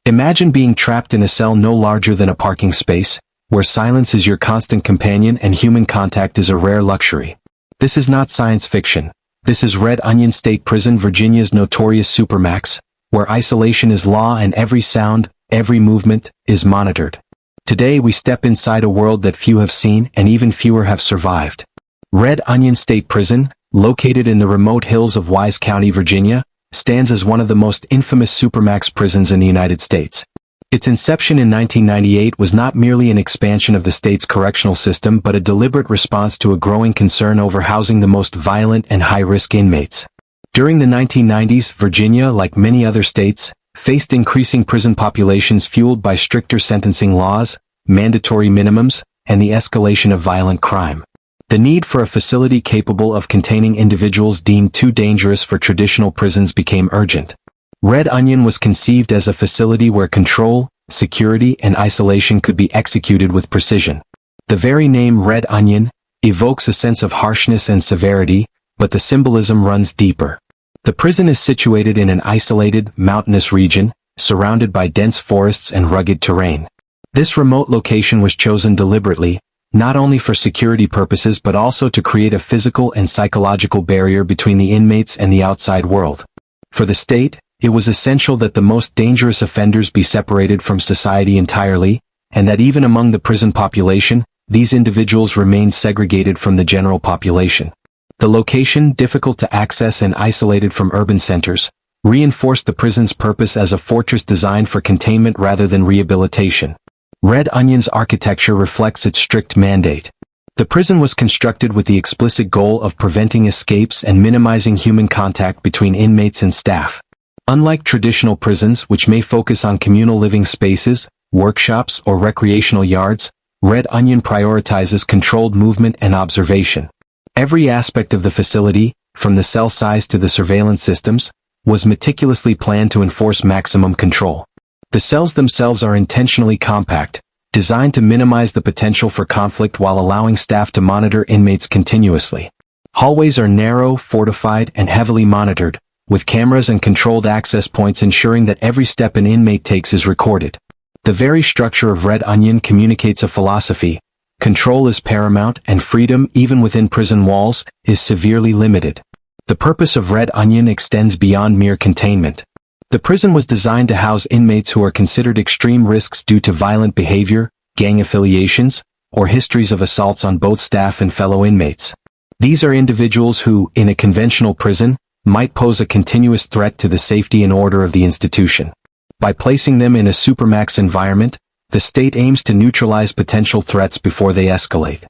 Imagine being trapped in a cell no larger than a parking space, where silence is your constant companion and human contact is a rare luxury. This is not science fiction. This is Red Onion State Prison, Virginia's notorious Supermax, where isolation is law and every sound, every movement, is monitored. Today we step inside a world that few have seen and even fewer have survived. Red Onion State Prison, located in the remote hills of Wise County, Virginia, stands as one of the most infamous Supermax prisons in the United States. Its inception in 1998 was not merely an expansion of the state's correctional system but a deliberate response to a growing concern over housing the most violent and high-risk inmates. During the 1990s, Virginia, like many other states, faced increasing prison populations fueled by stricter sentencing laws, mandatory minimums, and the escalation of violent crime. The need for a facility capable of containing individuals deemed too dangerous for traditional prisons became urgent. Red Onion was conceived as a facility where control, security, and isolation could be executed with precision. The very name Red Onion evokes a sense of harshness and severity, but the symbolism runs deeper. The prison is situated in an isolated, mountainous region, surrounded by dense forests and rugged terrain. This remote location was chosen deliberately, not only for security purposes but also to create a physical and psychological barrier between the inmates and the outside world. For the state, it was essential that the most dangerous offenders be separated from society entirely, and that even among the prison population, these individuals remained segregated from the general population. The location, difficult to access and isolated from urban centers, reinforced the prison's purpose as a fortress designed for containment rather than rehabilitation. Red Onion's architecture reflects its strict mandate. The prison was constructed with the explicit goal of preventing escapes and minimizing human contact between inmates and staff. Unlike traditional prisons, which may focus on communal living spaces, workshops, or recreational yards, Red Onion prioritizes controlled movement and observation. Every aspect of the facility, from the cell size to the surveillance systems, was meticulously planned to enforce maximum control. The cells themselves are intentionally compact, designed to minimize the potential for conflict while allowing staff to monitor inmates continuously. Hallways are narrow, fortified, and heavily monitored, with cameras and controlled access points ensuring that every step an inmate takes is recorded. The very structure of Red Onion communicates a philosophy: control is paramount and freedom, even within prison walls, is severely limited. The purpose of Red Onion extends beyond mere containment. The prison was designed to house inmates who are considered extreme risks due to violent behavior, gang affiliations, or histories of assaults on both staff and fellow inmates. These are individuals who, in a conventional prison, might pose a continuous threat to the safety and order of the institution. By placing them in a Supermax environment, the state aims to neutralize potential threats before they escalate.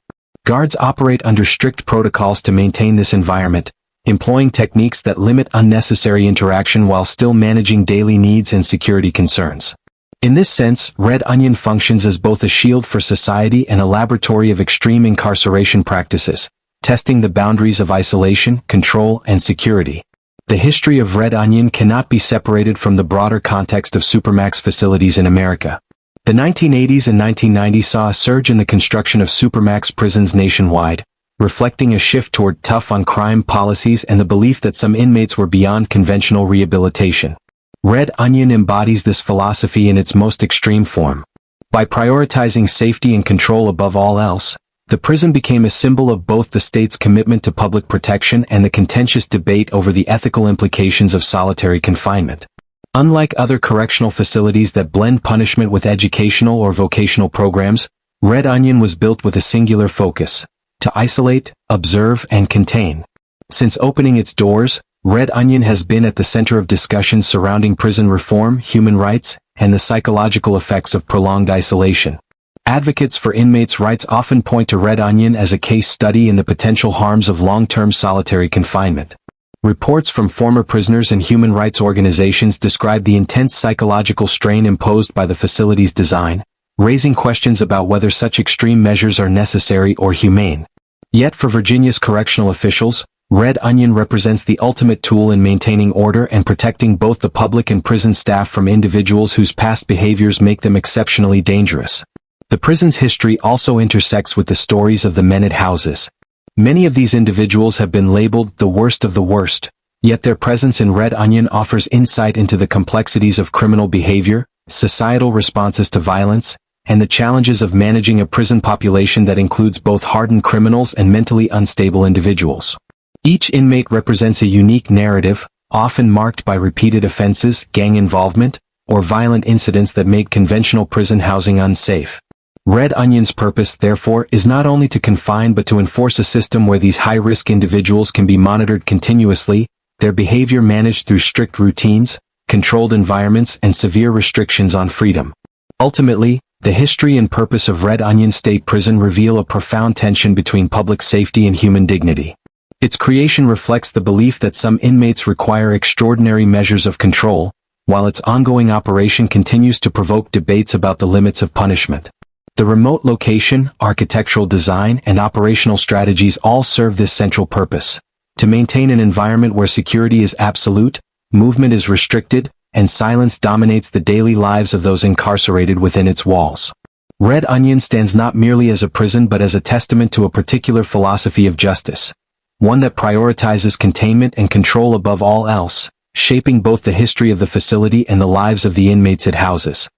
Guards operate under strict protocols to maintain this environment, employing techniques that limit unnecessary interaction while still managing daily needs and security concerns. In this sense, Red Onion functions as both a shield for society and a laboratory of extreme incarceration practices, testing the boundaries of isolation, control, and security. The history of Red Onion cannot be separated from the broader context of Supermax facilities in America. The 1980s and 1990s saw a surge in the construction of Supermax prisons nationwide, reflecting a shift toward tough-on-crime policies and the belief that some inmates were beyond conventional rehabilitation. Red Onion embodies this philosophy in its most extreme form. By prioritizing safety and control above all else, the prison became a symbol of both the state's commitment to public protection and the contentious debate over the ethical implications of solitary confinement. Unlike other correctional facilities that blend punishment with educational or vocational programs, Red Onion was built with a singular focus: to isolate, observe, and contain. Since opening its doors, Red Onion has been at the center of discussions surrounding prison reform, human rights, and the psychological effects of prolonged isolation. Advocates for inmates' rights often point to Red Onion as a case study in the potential harms of long-term solitary confinement. Reports from former prisoners and human rights organizations describe the intense psychological strain imposed by the facility's design, raising questions about whether such extreme measures are necessary or humane. Yet for Virginia's correctional officials, Red Onion represents the ultimate tool in maintaining order and protecting both the public and prison staff from individuals whose past behaviors make them exceptionally dangerous. The prison's history also intersects with the stories of the men it houses. Many of these individuals have been labeled the worst of the worst, yet their presence in Red Onion offers insight into the complexities of criminal behavior, societal responses to violence, and the challenges of managing a prison population that includes both hardened criminals and mentally unstable individuals. Each inmate represents a unique narrative, often marked by repeated offenses, gang involvement, or violent incidents that make conventional prison housing unsafe. Red Onion's purpose, therefore, is not only to confine but to enforce a system where these high-risk individuals can be monitored continuously, their behavior managed through strict routines, controlled environments, and severe restrictions on freedom. Ultimately, the history and purpose of Red Onion State Prison reveal a profound tension between public safety and human dignity. Its creation reflects the belief that some inmates require extraordinary measures of control, while its ongoing operation continues to provoke debates about the limits of punishment. The remote location, architectural design, and operational strategies all serve this central purpose: to maintain an environment where security is absolute, movement is restricted, and silence dominates the daily lives of those incarcerated within its walls. Red Onion stands not merely as a prison but as a testament to a particular philosophy of justice, one that prioritizes containment and control above all else, shaping both the history of the facility and the lives of the inmates it houses.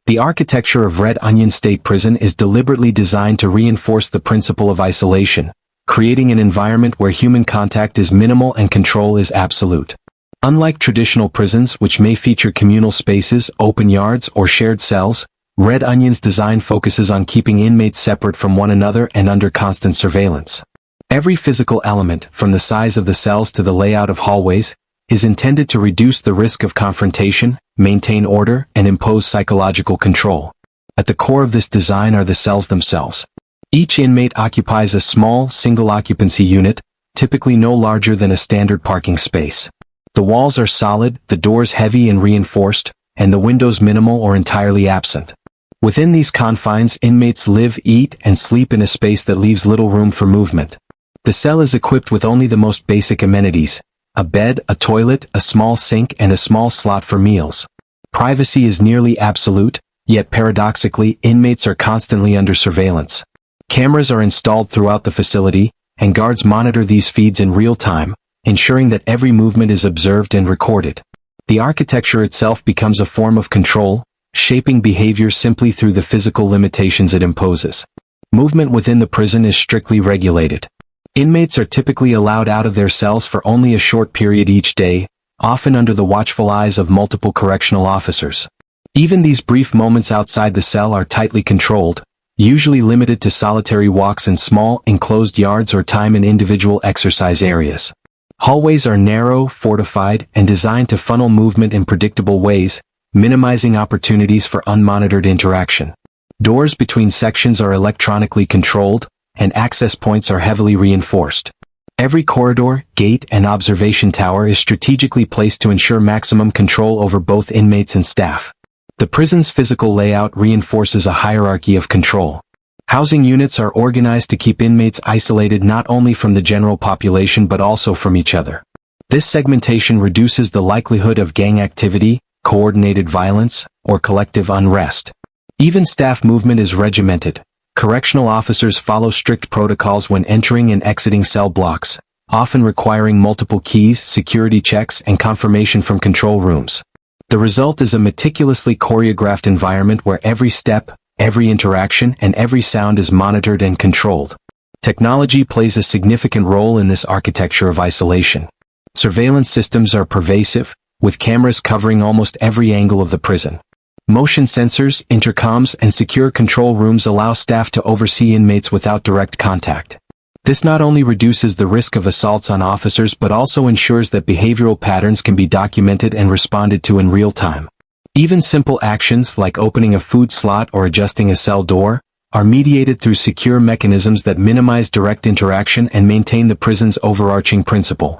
The architecture of Red Onion State Prison is deliberately designed to reinforce the principle of isolation, creating an environment where human contact is minimal and control is absolute. Unlike traditional prisons, which may feature communal spaces, open yards, or shared cells, Red Onion's design focuses on keeping inmates separate from one another and under constant surveillance. Every physical element, from the size of the cells to the layout of hallways, is intended to reduce the risk of confrontation, maintain order, and impose psychological control. At the core of this design are the cells themselves. Each inmate occupies a small, single-occupancy unit, typically no larger than a standard parking space. The walls are solid, the doors heavy and reinforced, and the windows minimal or entirely absent. Within these confines, inmates live, eat, and sleep in a space that leaves little room for movement. The cell is equipped with only the most basic amenities: a bed, a toilet, a small sink, and a small slot for meals. Privacy is nearly absolute, yet paradoxically, inmates are constantly under surveillance. Cameras are installed throughout the facility, and guards monitor these feeds in real time, ensuring that every movement is observed and recorded. The architecture itself becomes a form of control, shaping behavior simply through the physical limitations it imposes. Movement within the prison is strictly regulated. Inmates are typically allowed out of their cells for only a short period each day, often under the watchful eyes of multiple correctional officers. Even these brief moments outside the cell are tightly controlled, usually limited to solitary walks in small, enclosed yards or time in individual exercise areas. Hallways are narrow, fortified, and designed to funnel movement in predictable ways, minimizing opportunities for unmonitored interaction. Doors between sections are electronically controlled, and access points are heavily reinforced. Every corridor, gate, and observation tower is strategically placed to ensure maximum control over both inmates and staff. The prison's physical layout reinforces a hierarchy of control. Housing units are organized to keep inmates isolated not only from the general population but also from each other. This segmentation reduces the likelihood of gang activity, coordinated violence, or collective unrest. Even staff movement is regimented. Correctional officers follow strict protocols when entering and exiting cell blocks, often requiring multiple keys, security checks, and confirmation from control rooms. The result is a meticulously choreographed environment where every step, every interaction, and every sound is monitored and controlled. Technology plays a significant role in this architecture of isolation. Surveillance systems are pervasive, with cameras covering almost every angle of the prison. Motion sensors, intercoms, and secure control rooms allow staff to oversee inmates without direct contact. This not only reduces the risk of assaults on officers but also ensures that behavioral patterns can be documented and responded to in real time. Even simple actions like opening a food slot or adjusting a cell door are mediated through secure mechanisms that minimize direct interaction and maintain the prison's overarching principle: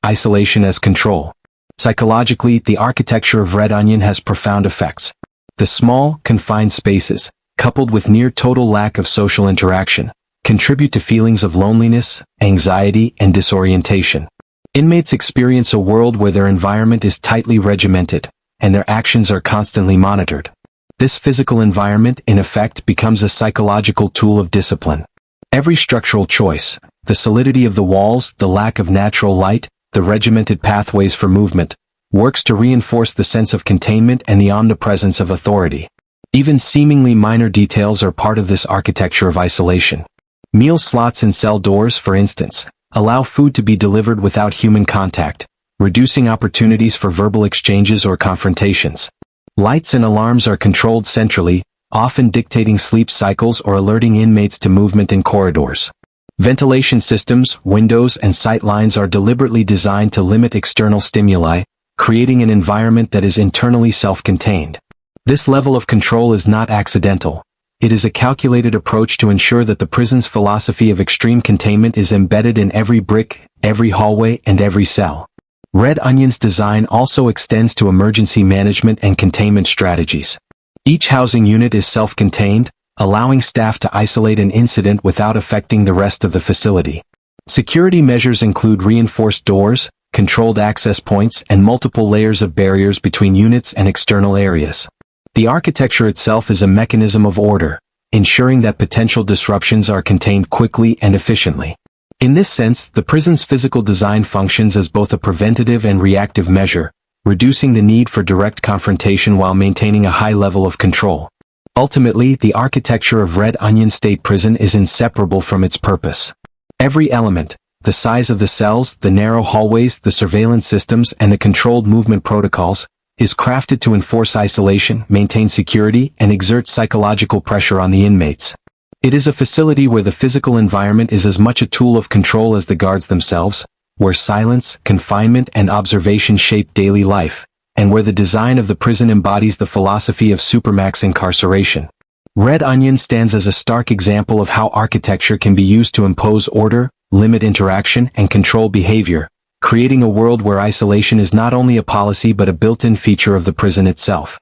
isolation as control. Psychologically, the architecture of Red Onion has profound effects. The small, confined spaces, coupled with near-total lack of social interaction, contribute to feelings of loneliness, anxiety, and disorientation. Inmates experience a world where their environment is tightly regimented, and their actions are constantly monitored. This physical environment, in effect, becomes a psychological tool of discipline. Every structural choice, the solidity of the walls, the lack of natural light, the regimented pathways for movement, works to reinforce the sense of containment and the omnipresence of authority. Even seemingly minor details are part of this architecture of isolation. Meal slots in cell doors, for instance, allow food to be delivered without human contact, reducing opportunities for verbal exchanges or confrontations. Lights and alarms are controlled centrally, often dictating sleep cycles or alerting inmates to movement in corridors. Ventilation systems, windows, and sight lines are deliberately designed to limit external stimuli, creating an environment that is internally self-contained. This level of control is not accidental. It is a calculated approach to ensure that the prison's philosophy of extreme containment is embedded in every brick, every hallway, and every cell. Red Onion's design also extends to emergency management and containment strategies. Each housing unit is self-contained, allowing staff to isolate an incident without affecting the rest of the facility. Security measures include reinforced doors, controlled access points, and multiple layers of barriers between units and external areas. The architecture itself is a mechanism of order, ensuring that potential disruptions are contained quickly and efficiently. In this sense, the prison's physical design functions as both a preventative and reactive measure, reducing the need for direct confrontation while maintaining a high level of control. Ultimately, the architecture of Red Onion State Prison is inseparable from its purpose. Every element, the size of the cells, the narrow hallways, the surveillance systems, and the controlled movement protocols, is crafted to enforce isolation, maintain security, and exert psychological pressure on the inmates. It is a facility where the physical environment is as much a tool of control as the guards themselves, where silence, confinement, and observation shape daily life, and where the design of the prison embodies the philosophy of Supermax incarceration. Red Onion stands as a stark example of how architecture can be used to impose order, limit interaction, and control behavior, creating a world where isolation is not only a policy but a built-in feature of the prison itself.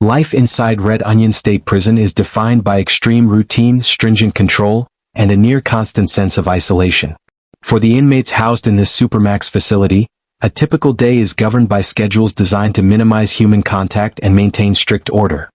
Life inside Red Onion State Prison is defined by extreme routine, stringent control, and a near-constant sense of isolation. For the inmates housed in this Supermax facility, a typical day is governed by schedules designed to minimize human contact and maintain strict order.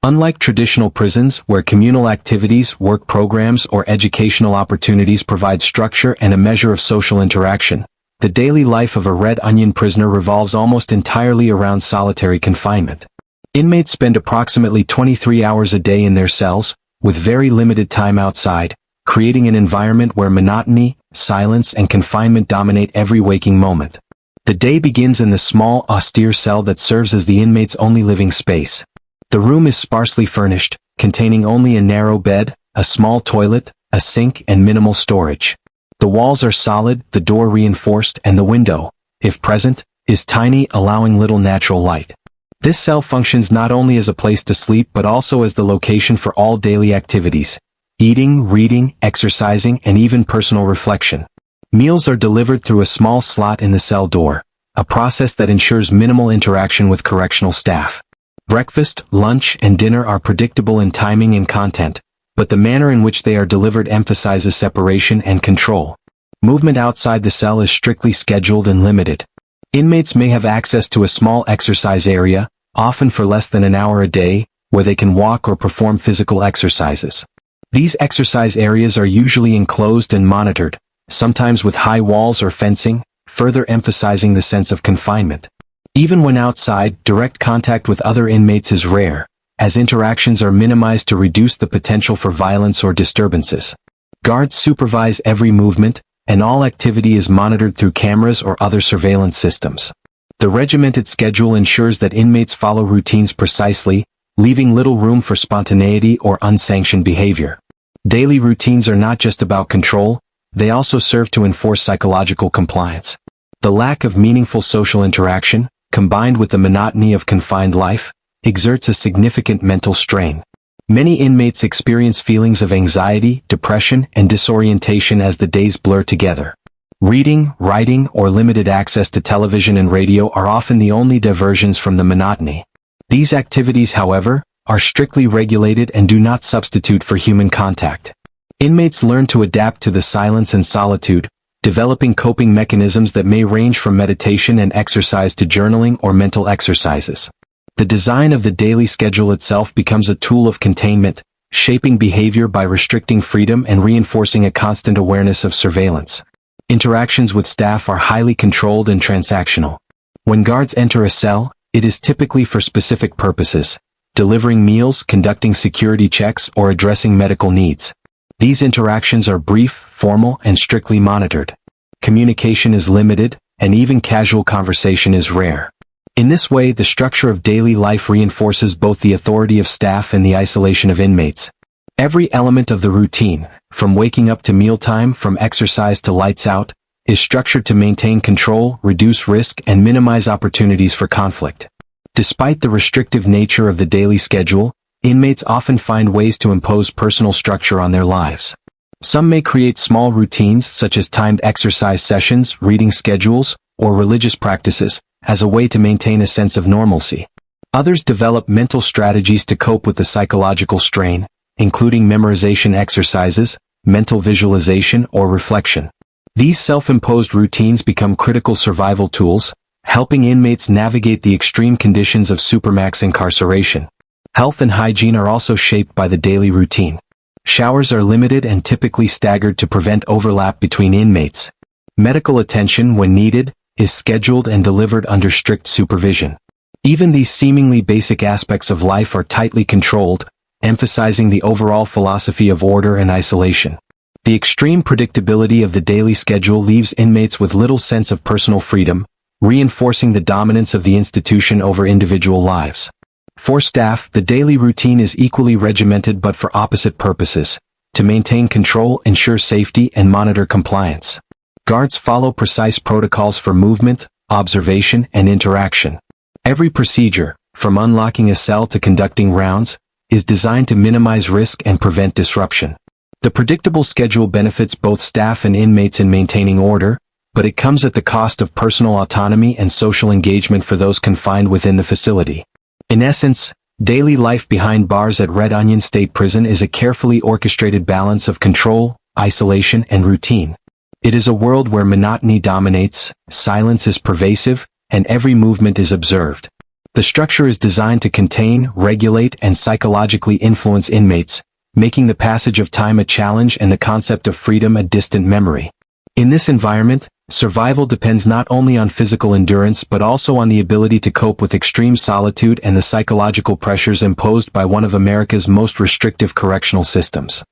Unlike traditional prisons, where communal activities, work programs, or educational opportunities provide structure and a measure of social interaction, the daily life of a Red Onion prisoner revolves almost entirely around solitary confinement. Inmates spend approximately 23 hours a day in their cells, with very limited time outside, creating an environment where monotony, silence, and confinement dominate every waking moment. The day begins in the small, austere cell that serves as the inmate's only living space. The room is sparsely furnished, containing only a narrow bed, a small toilet, a sink, and minimal storage. The walls are solid, the door reinforced, and the window, if present, is tiny, allowing little natural light. This cell functions not only as a place to sleep but also as the location for all daily activities: eating, reading, exercising, and even personal reflection. Meals are delivered through a small slot in the cell door, a process that ensures minimal interaction with correctional staff. Breakfast, lunch, and dinner are predictable in timing and content, but the manner in which they are delivered emphasizes separation and control. Movement outside the cell is strictly scheduled and limited. Inmates may have access to a small exercise area, often for less than an hour a day, where they can walk or perform physical exercises. These exercise areas are usually enclosed and monitored, sometimes with high walls or fencing, further emphasizing the sense of confinement. Even when outside, direct contact with other inmates is rare, as interactions are minimized to reduce the potential for violence or disturbances. Guards supervise every movement, and all activity is monitored through cameras or other surveillance systems. The regimented schedule ensures that inmates follow routines precisely, leaving little room for spontaneity or unsanctioned behavior. Daily routines are not just about control, they also serve to enforce psychological compliance. The lack of meaningful social interaction, combined with the monotony of confined life, exerts a significant mental strain. Many inmates experience feelings of anxiety, depression, and disorientation as the days blur together. Reading, writing, or limited access to television and radio are often the only diversions from the monotony. These activities, however, are strictly regulated and do not substitute for human contact. Inmates learn to adapt to the silence and solitude, developing coping mechanisms that may range from meditation and exercise to journaling or mental exercises. The design of the daily schedule itself becomes a tool of containment, shaping behavior by restricting freedom and reinforcing a constant awareness of surveillance. Interactions with staff are highly controlled and transactional. When guards enter a cell, it is typically for specific purposes, delivering meals, conducting security checks, or addressing medical needs. These interactions are brief, formal, and strictly monitored. Communication is limited, and even casual conversation is rare. In this way, the structure of daily life reinforces both the authority of staff and the isolation of inmates. Every element of the routine, from waking up to mealtime, from exercise to lights out, is structured to maintain control, reduce risk, and minimize opportunities for conflict. Despite the restrictive nature of the daily schedule, inmates often find ways to impose personal structure on their lives. Some may create small routines such as timed exercise sessions, reading schedules, or religious practices, as a way to maintain a sense of normalcy. Others develop mental strategies to cope with the psychological strain, including memorization exercises, mental visualization, or reflection. These self-imposed routines become critical survival tools, helping inmates navigate the extreme conditions of Supermax incarceration. Health and hygiene are also shaped by the daily routine. Showers are limited and typically staggered to prevent overlap between inmates. Medical attention, when needed, is scheduled and delivered under strict supervision. Even these seemingly basic aspects of life are tightly controlled, emphasizing the overall philosophy of order and isolation. The extreme predictability of the daily schedule leaves inmates with little sense of personal freedom, reinforcing the dominance of the institution over individual lives. For staff, the daily routine is equally regimented but for opposite purposes: to maintain control, ensure safety, and monitor compliance. Guards follow precise protocols for movement, observation, and interaction. Every procedure, from unlocking a cell to conducting rounds, is designed to minimize risk and prevent disruption. The predictable schedule benefits both staff and inmates in maintaining order, but it comes at the cost of personal autonomy and social engagement for those confined within the facility. In essence, daily life behind bars at Red Onion State Prison is a carefully orchestrated balance of control, isolation, and routine. It is a world where monotony dominates, silence is pervasive, and every movement is observed. The structure is designed to contain, regulate, and psychologically influence inmates, making the passage of time a challenge and the concept of freedom a distant memory. In this environment, survival depends not only on physical endurance but also on the ability to cope with extreme solitude and the psychological pressures imposed by one of America's most restrictive correctional systems.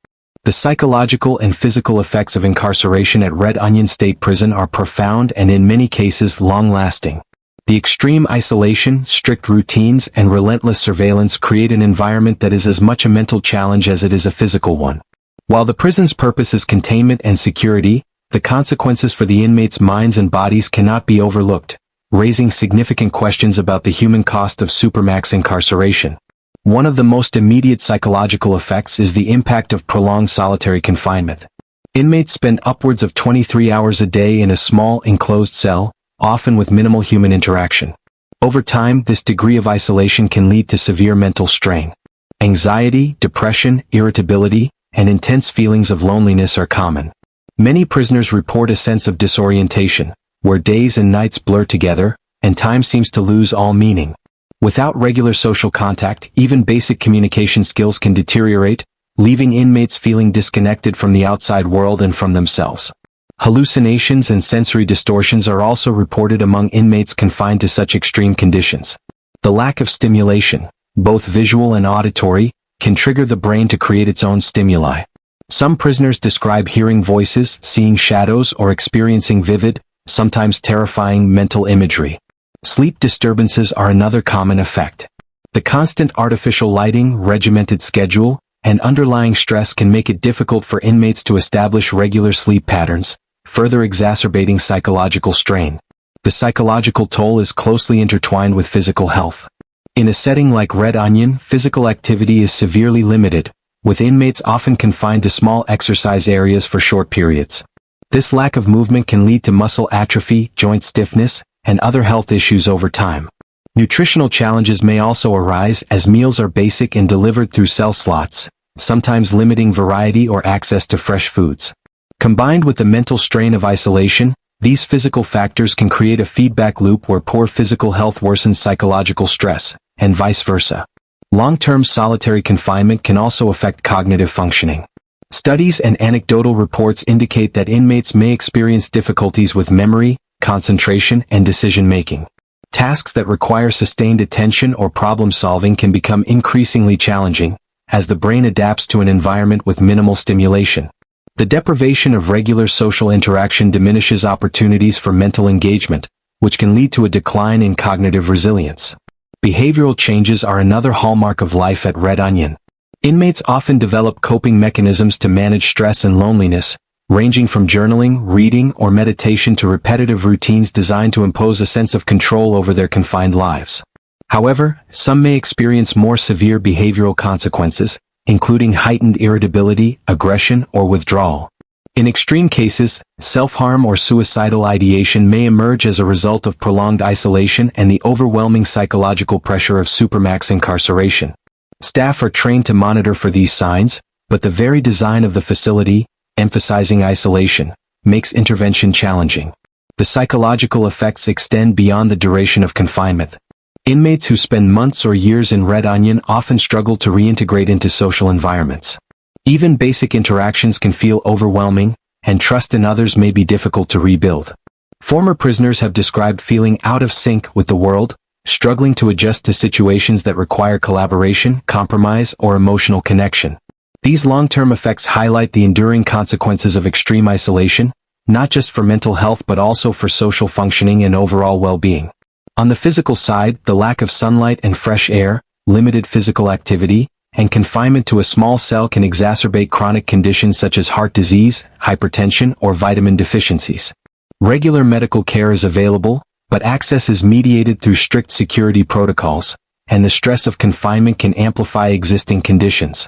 The psychological and physical effects of incarceration at Red Onion State Prison are profound and in many cases long-lasting. The extreme isolation, strict routines, and relentless surveillance create an environment that is as much a mental challenge as it is a physical one. While the prison's purpose is containment and security, the consequences for the inmates' minds and bodies cannot be overlooked, raising significant questions about the human cost of Supermax incarceration. One of the most immediate psychological effects is the impact of prolonged solitary confinement. Inmates spend upwards of 23 hours a day in a small, enclosed cell, often with minimal human interaction. Over time, this degree of isolation can lead to severe mental strain. Anxiety, depression, irritability, and intense feelings of loneliness are common. Many prisoners report a sense of disorientation, where days and nights blur together, and time seems to lose all meaning. Without regular social contact, even basic communication skills can deteriorate, leaving inmates feeling disconnected from the outside world and from themselves. Hallucinations and sensory distortions are also reported among inmates confined to such extreme conditions. The lack of stimulation, both visual and auditory, can trigger the brain to create its own stimuli. Some prisoners describe hearing voices, seeing shadows, or experiencing vivid, sometimes terrifying mental imagery. Sleep disturbances are another common effect. The constant artificial lighting, regimented schedule, and underlying stress can make it difficult for inmates to establish regular sleep patterns, further exacerbating psychological strain. The psychological toll is closely intertwined with physical health. In a setting like Red Onion, physical activity is severely limited, with inmates often confined to small exercise areas for short periods. This lack of movement can lead to muscle atrophy, joint stiffness, and other health issues over time. Nutritional challenges may also arise as meals are basic and delivered through cell slots, sometimes limiting variety or access to fresh foods. Combined with the mental strain of isolation, these physical factors can create a feedback loop where poor physical health worsens psychological stress, and vice versa. Long-term solitary confinement can also affect cognitive functioning. Studies and anecdotal reports indicate that inmates may experience difficulties with memory, concentration, and decision-making. Tasks that require sustained attention or problem-solving can become increasingly challenging, as the brain adapts to an environment with minimal stimulation. The deprivation of regular social interaction diminishes opportunities for mental engagement, which can lead to a decline in cognitive resilience. Behavioral changes are another hallmark of life at Red Onion. Inmates often develop coping mechanisms to manage stress and loneliness, ranging from journaling, reading, or meditation to repetitive routines designed to impose a sense of control over their confined lives. However, some may experience more severe behavioral consequences, including heightened irritability, aggression, or withdrawal. In extreme cases, self-harm or suicidal ideation may emerge as a result of prolonged isolation and the overwhelming psychological pressure of Supermax incarceration. Staff are trained to monitor for these signs, but the very design of the facility, emphasizing isolation, makes intervention challenging. The psychological effects extend beyond the duration of confinement. Inmates who spend months or years in Red Onion often struggle to reintegrate into social environments. Even basic interactions can feel overwhelming, and trust in others may be difficult to rebuild. Former prisoners have described feeling out of sync with the world, struggling to adjust to situations that require collaboration, compromise, or emotional connection. These long-term effects highlight the enduring consequences of extreme isolation, not just for mental health but also for social functioning and overall well-being. On the physical side, the lack of sunlight and fresh air, limited physical activity, and confinement to a small cell can exacerbate chronic conditions such as heart disease, hypertension, or vitamin deficiencies. Regular medical care is available, but access is mediated through strict security protocols, and the stress of confinement can amplify existing conditions.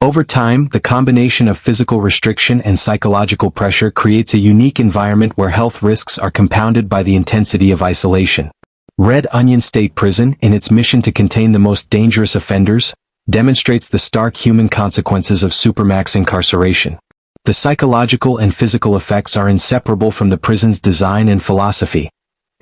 Over time, the combination of physical restriction and psychological pressure creates a unique environment where health risks are compounded by the intensity of isolation. Red Onion State Prison, in its mission to contain the most dangerous offenders, demonstrates the stark human consequences of Supermax incarceration. The psychological and physical effects are inseparable from the prison's design and philosophy.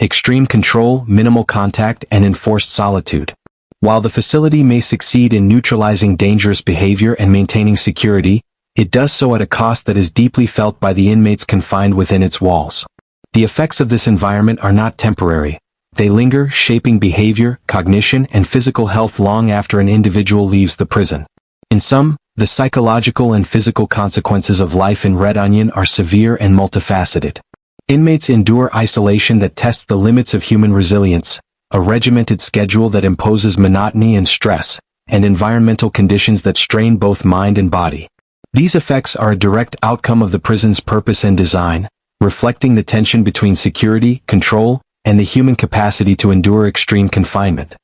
Extreme control, minimal contact, and enforced solitude. While the facility may succeed in neutralizing dangerous behavior and maintaining security, it does so at a cost that is deeply felt by the inmates confined within its walls. The effects of this environment are not temporary. They linger, shaping behavior, cognition, and physical health long after an individual leaves the prison. In sum, the psychological and physical consequences of life in Red Onion are severe and multifaceted. Inmates endure isolation that tests the limits of human resilience, a regimented schedule that imposes monotony and stress, and environmental conditions that strain both mind and body. These effects are a direct outcome of the prison's purpose and design, reflecting the tension between security, control, and the human capacity to endure extreme confinement.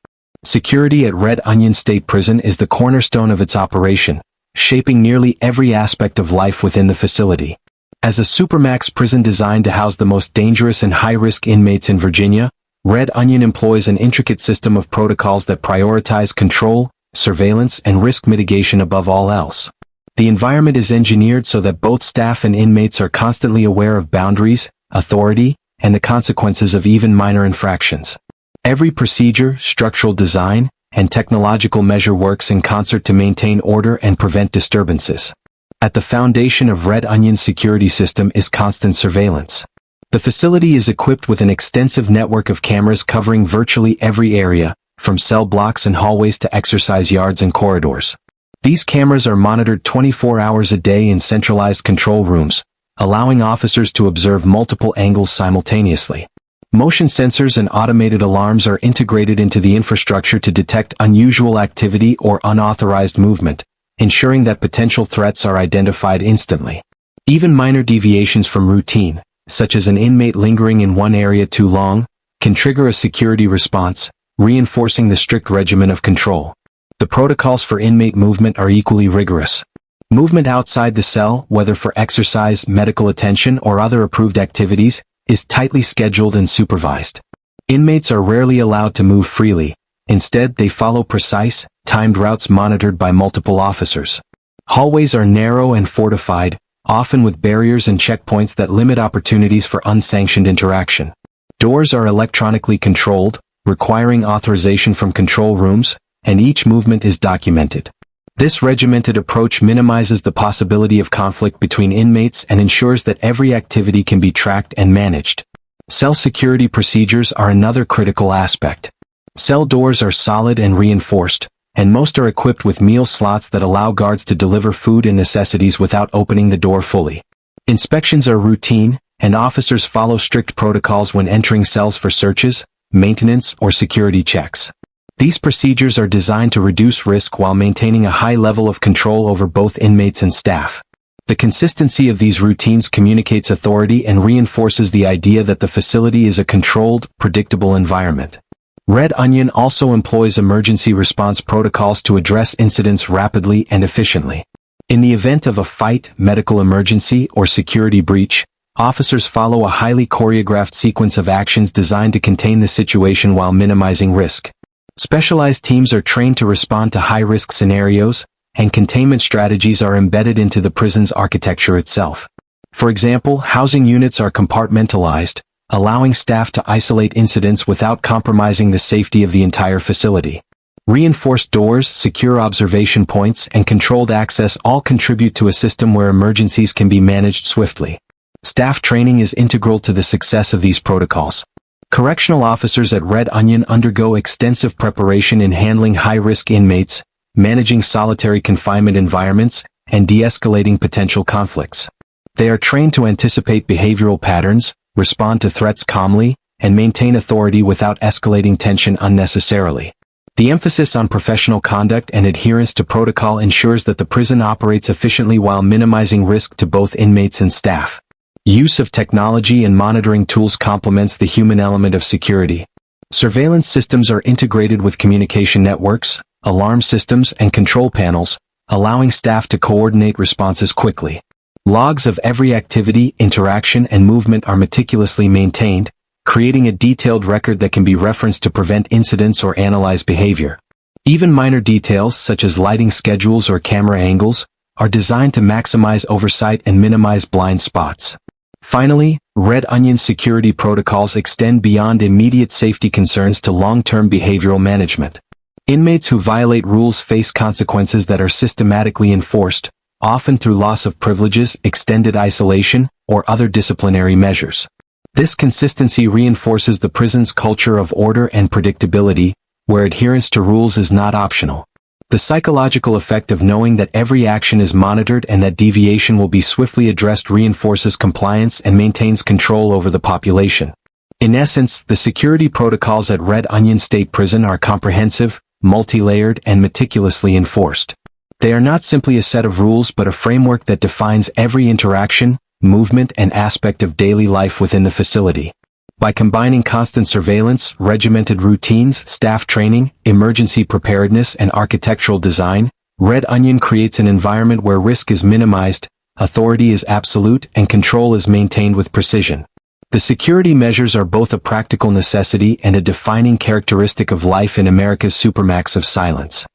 Security at Red Onion State Prison is the cornerstone of its operation, shaping nearly every aspect of life within the facility. As a Supermax prison designed to house the most dangerous and high-risk inmates in Virginia, Red Onion employs an intricate system of protocols that prioritize control, surveillance, and risk mitigation above all else. The environment is engineered so that both staff and inmates are constantly aware of boundaries, authority, and the consequences of even minor infractions. Every procedure, structural design, and technological measure works in concert to maintain order and prevent disturbances. At the foundation of Red Onion's security system is constant surveillance. The facility is equipped with an extensive network of cameras covering virtually every area, from cell blocks and hallways to exercise yards and corridors. These cameras are monitored 24 hours a day in centralized control rooms, allowing officers to observe multiple angles simultaneously. Motion sensors and automated alarms are integrated into the infrastructure to detect unusual activity or unauthorized movement, ensuring that potential threats are identified instantly. Even minor deviations from routine, such as an inmate lingering in one area too long, can trigger a security response, reinforcing the strict regimen of control. The protocols for inmate movement are equally rigorous. Movement outside the cell, whether for exercise, medical attention, or other approved activities, is tightly scheduled and supervised. Inmates are rarely allowed to move freely. Instead, they follow precise, timed routes monitored by multiple officers. Hallways are narrow and fortified, often with barriers and checkpoints that limit opportunities for unsanctioned interaction. Doors are electronically controlled, requiring authorization from control rooms, and each movement is documented. This regimented approach minimizes the possibility of conflict between inmates and ensures that every activity can be tracked and managed. Cell security procedures are another critical aspect. Cell doors are solid and reinforced, and most are equipped with meal slots that allow guards to deliver food and necessities without opening the door fully. Inspections are routine, and officers follow strict protocols when entering cells for searches, maintenance, or security checks. These procedures are designed to reduce risk while maintaining a high level of control over both inmates and staff. The consistency of these routines communicates authority and reinforces the idea that the facility is a controlled, predictable environment. Red Onion also employs emergency response protocols to address incidents rapidly and efficiently. In the event of a fight, medical emergency, or security breach, officers follow a highly choreographed sequence of actions designed to contain the situation while minimizing risk. Specialized teams are trained to respond to high-risk scenarios, and containment strategies are embedded into the prison's architecture itself. For example, housing units are compartmentalized, allowing staff to isolate incidents without compromising the safety of the entire facility. Reinforced doors, secure observation points, and controlled access all contribute to a system where emergencies can be managed swiftly. Staff training is integral to the success of these protocols. Correctional officers at Red Onion undergo extensive preparation in handling high-risk inmates, managing solitary confinement environments, and de-escalating potential conflicts. They are trained to anticipate behavioral patterns, respond to threats calmly, and maintain authority without escalating tension unnecessarily. The emphasis on professional conduct and adherence to protocol ensures that the prison operates efficiently while minimizing risk to both inmates and staff. Use of technology and monitoring tools complements the human element of security. Surveillance systems are integrated with communication networks, alarm systems, and control panels, allowing staff to coordinate responses quickly. Logs of every activity, interaction, and movement are meticulously maintained, creating a detailed record that can be referenced to prevent incidents or analyze behavior. Even minor details, such as lighting schedules or camera angles, are designed to maximize oversight and minimize blind spots. Finally, Red Onion's security protocols extend beyond immediate safety concerns to long-term behavioral management. Inmates who violate rules face consequences that are systematically enforced, often through loss of privileges, extended isolation, or other disciplinary measures. This consistency reinforces the prison's culture of order and predictability, where adherence to rules is not optional. The psychological effect of knowing that every action is monitored and that deviation will be swiftly addressed reinforces compliance and maintains control over the population. In essence, the security protocols at Red Onion State Prison are comprehensive, multi-layered, and meticulously enforced. They are not simply a set of rules but a framework that defines every interaction, movement, and aspect of daily life within the facility. By combining constant surveillance, regimented routines, staff training, emergency preparedness, and architectural design, Red Onion creates an environment where risk is minimized, authority is absolute, and control is maintained with precision. The security measures are both a practical necessity and a defining characteristic of life in America's Supermax of silence.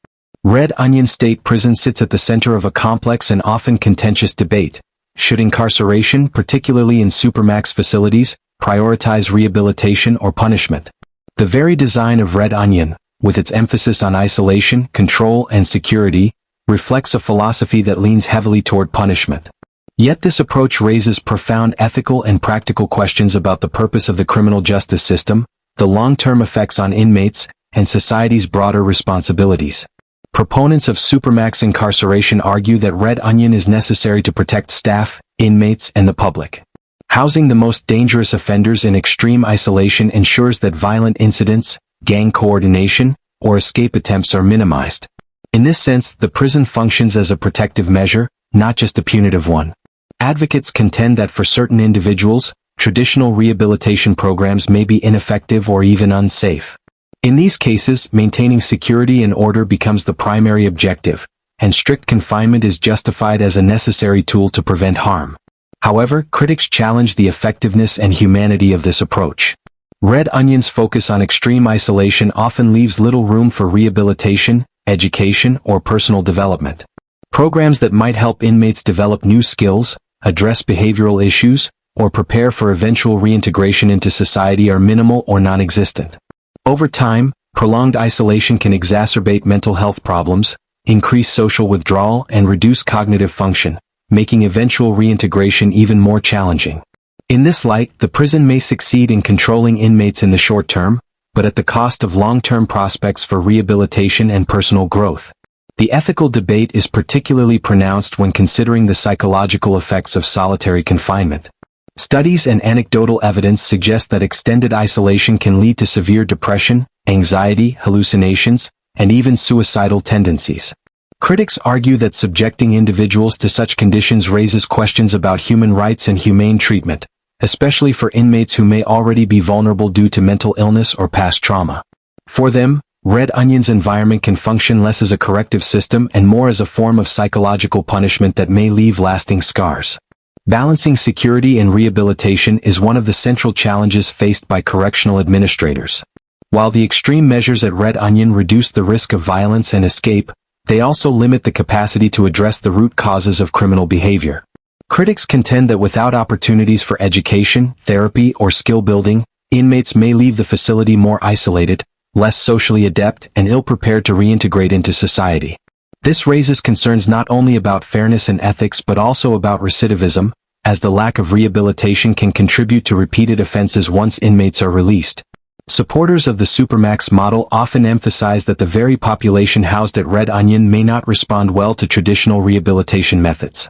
Red Onion State Prison sits at the center of a complex and often contentious debate. Should incarceration, particularly in Supermax facilities, prioritize rehabilitation or punishment? The very design of Red Onion, with its emphasis on isolation, control, and security, reflects a philosophy that leans heavily toward punishment. Yet this approach raises profound ethical and practical questions about the purpose of the criminal justice system, the long-term effects on inmates, and society's broader responsibilities. Proponents of Supermax incarceration argue that Red Onion is necessary to protect staff, inmates, and the public. Housing the most dangerous offenders in extreme isolation ensures that violent incidents, gang coordination, or escape attempts are minimized. In this sense, the prison functions as a protective measure, not just a punitive one. Advocates contend that for certain individuals, traditional rehabilitation programs may be ineffective or even unsafe. In these cases, maintaining security and order becomes the primary objective, and strict confinement is justified as a necessary tool to prevent harm. However, critics challenge the effectiveness and humanity of this approach. Red Onion's focus on extreme isolation often leaves little room for rehabilitation, education, or personal development. Programs that might help inmates develop new skills, address behavioral issues, or prepare for eventual reintegration into society are minimal or non-existent. Over time, prolonged isolation can exacerbate mental health problems, increase social withdrawal, and reduce cognitive function, making eventual reintegration even more challenging. In this light, the prison may succeed in controlling inmates in the short term, but at the cost of long-term prospects for rehabilitation and personal growth. The ethical debate is particularly pronounced when considering the psychological effects of solitary confinement. Studies and anecdotal evidence suggest that extended isolation can lead to severe depression, anxiety, hallucinations, and even suicidal tendencies. Critics argue that subjecting individuals to such conditions raises questions about human rights and humane treatment, especially for inmates who may already be vulnerable due to mental illness or past trauma. For them, Red Onion's environment can function less as a corrective system and more as a form of psychological punishment that may leave lasting scars. Balancing security and rehabilitation is one of the central challenges faced by correctional administrators. While the extreme measures at Red Onion reduce the risk of violence and escape, they also limit the capacity to address the root causes of criminal behavior. Critics contend that without opportunities for education, therapy, or skill building, inmates may leave the facility more isolated, less socially adept, and ill-prepared to reintegrate into society. This raises concerns not only about fairness and ethics but also about recidivism, as the lack of rehabilitation can contribute to repeated offenses once inmates are released. Supporters of the Supermax model often emphasize that the very population housed at Red Onion may not respond well to traditional rehabilitation methods.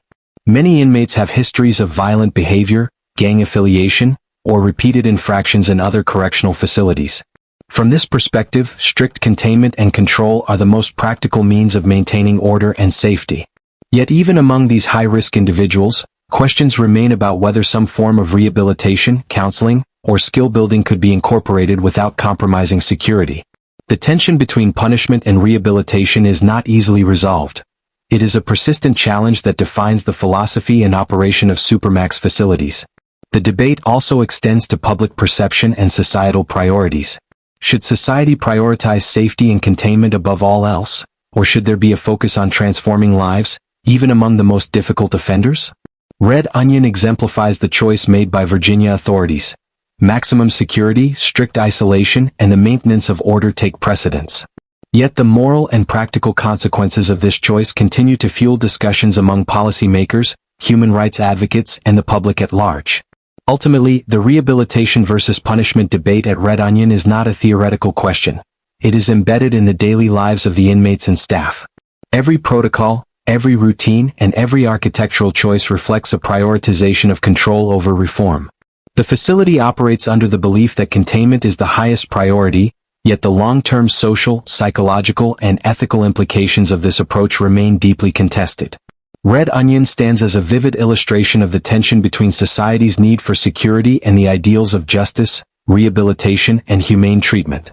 Many inmates have histories of violent behavior, gang affiliation, or repeated infractions in other correctional facilities. From this perspective, strict containment and control are the most practical means of maintaining order and safety. Yet even among these high-risk individuals, questions remain about whether some form of rehabilitation, counseling, or skill building could be incorporated without compromising security. The tension between punishment and rehabilitation is not easily resolved. It is a persistent challenge that defines the philosophy and operation of Supermax facilities. The debate also extends to public perception and societal priorities. Should society prioritize safety and containment above all else, or should there be a focus on transforming lives, even among the most difficult offenders? Red Onion exemplifies the choice made by Virginia authorities. Maximum security, strict isolation, and the maintenance of order take precedence. Yet the moral and practical consequences of this choice continue to fuel discussions among policymakers, human rights advocates, and the public at large. Ultimately, the rehabilitation versus punishment debate at Red Onion is not a theoretical question. It is embedded in the daily lives of the inmates and staff. Every protocol, every routine, and every architectural choice reflects a prioritization of control over reform. The facility operates under the belief that containment is the highest priority, yet the long-term social, psychological, and ethical implications of this approach remain deeply contested. Red Onion stands as a vivid illustration of the tension between society's need for security and the ideals of justice, rehabilitation, and humane treatment.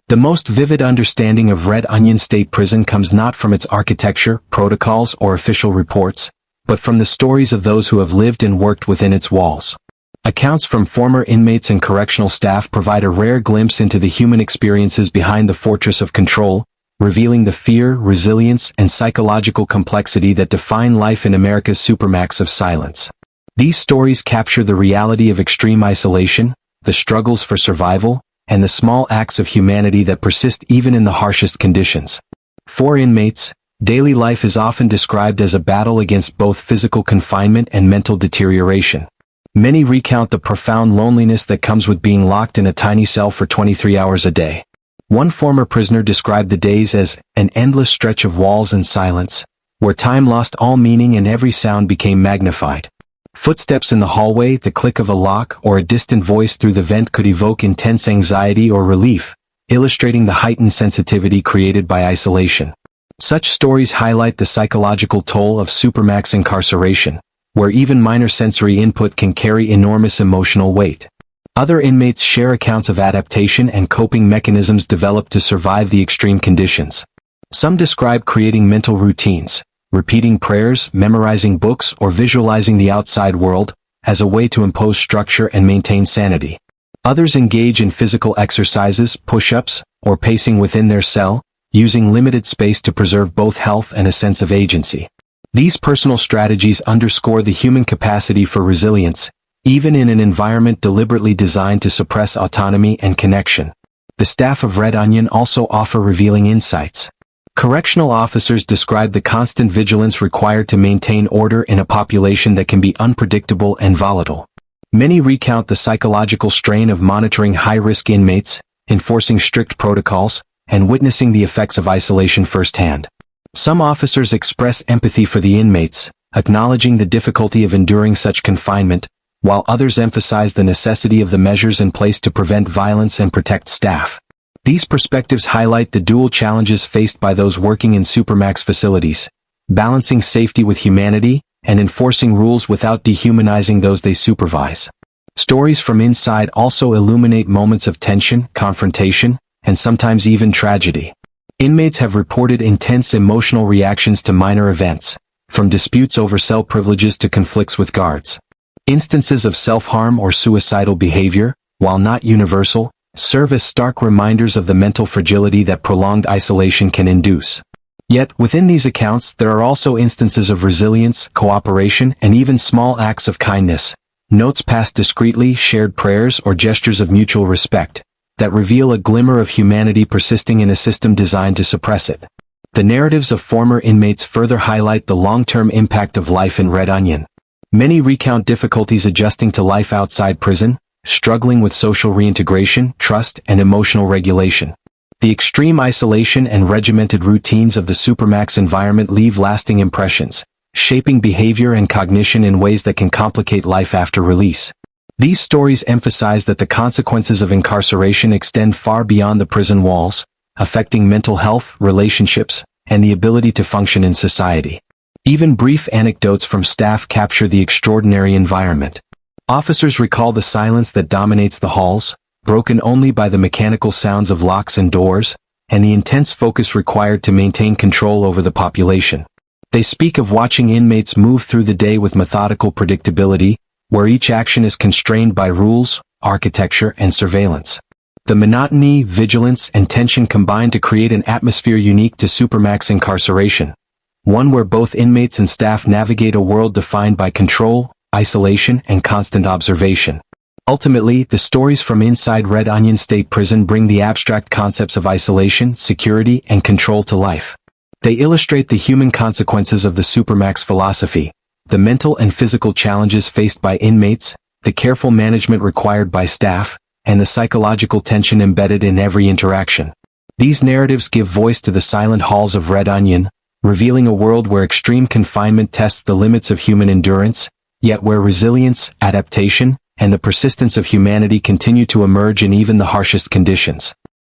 The most vivid understanding of Red Onion State Prison comes not from its architecture, protocols, or official reports, but from the stories of those who have lived and worked within its walls. Accounts from former inmates and correctional staff provide a rare glimpse into the human experiences behind the fortress of control, revealing the fear, resilience, and psychological complexity that define life in America's Supermax of silence. These stories capture the reality of extreme isolation, the struggles for survival, and the small acts of humanity that persist even in the harshest conditions. For inmates, daily life is often described as a battle against both physical confinement and mental deterioration. Many recount the profound loneliness that comes with being locked in a tiny cell for 23 hours a day. One former prisoner described the days as an endless stretch of walls and silence, where time lost all meaning and every sound became magnified. Footsteps in the hallway, the click of a lock, or a distant voice through the vent could evoke intense anxiety or relief, illustrating the heightened sensitivity created by isolation. Such stories highlight the psychological toll of Supermax incarceration, where even minor sensory input can carry enormous emotional weight. Other inmates share accounts of adaptation and coping mechanisms developed to survive the extreme conditions. Some describe creating mental routines, repeating prayers, memorizing books, or visualizing the outside world, as a way to impose structure and maintain sanity. Others engage in physical exercises, push-ups, or pacing within their cell, using limited space to preserve both health and a sense of agency. These personal strategies underscore the human capacity for resilience, even in an environment deliberately designed to suppress autonomy and connection. The staff of Red Onion also offer revealing insights. Correctional officers describe the constant vigilance required to maintain order in a population that can be unpredictable and volatile. Many recount the psychological strain of monitoring high-risk inmates, enforcing strict protocols, and witnessing the effects of isolation firsthand. Some officers express empathy for the inmates, acknowledging the difficulty of enduring such confinement, while others emphasize the necessity of the measures in place to prevent violence and protect staff. These perspectives highlight the dual challenges faced by those working in Supermax facilities, balancing safety with humanity, and enforcing rules without dehumanizing those they supervise. Stories from inside also illuminate moments of tension, confrontation, and sometimes even tragedy. Inmates have reported intense emotional reactions to minor events, from disputes over cell privileges to conflicts with guards. Instances of self-harm or suicidal behavior, while not universal, serve as stark reminders of the mental fragility that prolonged isolation can induce. Yet, within these accounts, there are also instances of resilience, cooperation, and even small acts of kindness, notes passed discreetly, shared prayers, or gestures of mutual respect, that reveal a glimmer of humanity persisting in a system designed to suppress it. The narratives of former inmates further highlight the long-term impact of life in Red Onion. Many recount difficulties adjusting to life outside prison, struggling with social reintegration, trust, and emotional regulation. The extreme isolation and regimented routines of the Supermax environment leave lasting impressions, shaping behavior and cognition in ways that can complicate life after release. These stories emphasize that the consequences of incarceration extend far beyond the prison walls, affecting mental health, relationships, and the ability to function in society. Even brief anecdotes from staff capture the extraordinary environment. Officers recall the silence that dominates the halls, broken only by the mechanical sounds of locks and doors, and the intense focus required to maintain control over the population. They speak of watching inmates move through the day with methodical predictability, where each action is constrained by rules, architecture, and surveillance. The monotony, vigilance, and tension combine to create an atmosphere unique to Supermax incarceration, one where both inmates and staff navigate a world defined by control, isolation, and constant observation. Ultimately, the stories from inside Red Onion State Prison bring the abstract concepts of isolation, security, and control to life. They illustrate the human consequences of the Supermax philosophy, the mental and physical challenges faced by inmates, the careful management required by staff, and the psychological tension embedded in every interaction. These narratives give voice to the silent halls of Red Onion, revealing a world where extreme confinement tests the limits of human endurance, yet where resilience, adaptation, and the persistence of humanity continue to emerge in even the harshest conditions.